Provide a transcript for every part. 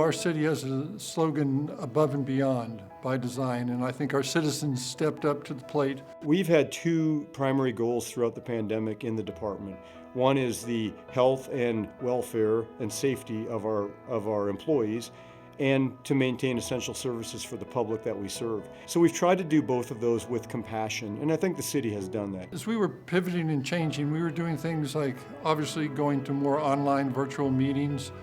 our city has a slogan, above and beyond, by design, and I think our citizens stepped up to the plate. We've had two primary goals throughout the pandemic in the department. One is the health and welfare and safety of our employees, and to maintain essential services for the public that we serve. So we've tried to do both of those with compassion, and I think the city has done that. As we were pivoting and changing, we were doing things like obviously going to more online virtual meetings.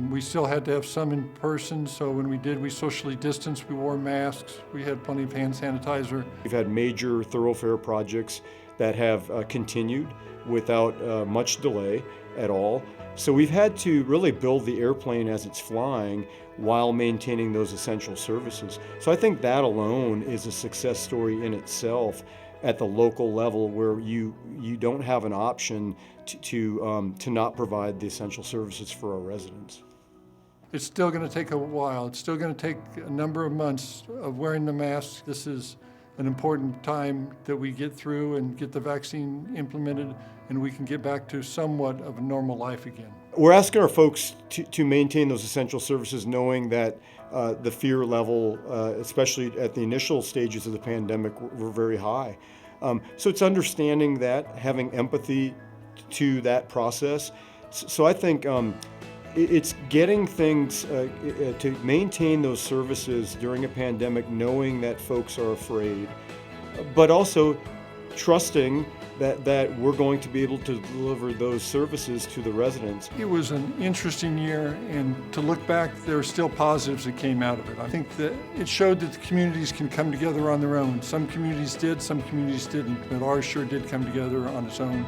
We still had to have some in person, so when we did, we socially distanced, we wore masks, we had plenty of hand sanitizer. We've had major thoroughfare projects that have continued without much delay at all. So we've had to really build the airplane as it's flying while maintaining those essential services. So I think that alone is a success story in itself at the local level, where you don't have an option to not provide the essential services for our residents. It's still going to take a while. It's still going to take a number of months of wearing the mask. This is an important time that we get through and get the vaccine implemented, and we can get back to somewhat of a normal life again. We're asking our folks to maintain those essential services, knowing that the fear level, especially at the initial stages of the pandemic, were very high. So it's understanding that, having empathy to that process. So I think it's getting things to maintain those services during a pandemic, knowing that folks are afraid, but also trusting that we're going to be able to deliver those services to the residents. It was an interesting year, and to look back, there are still positives that came out of it. I think that it showed that the communities can come together on their own. Some communities did, some communities didn't, but ours sure did come together on its own.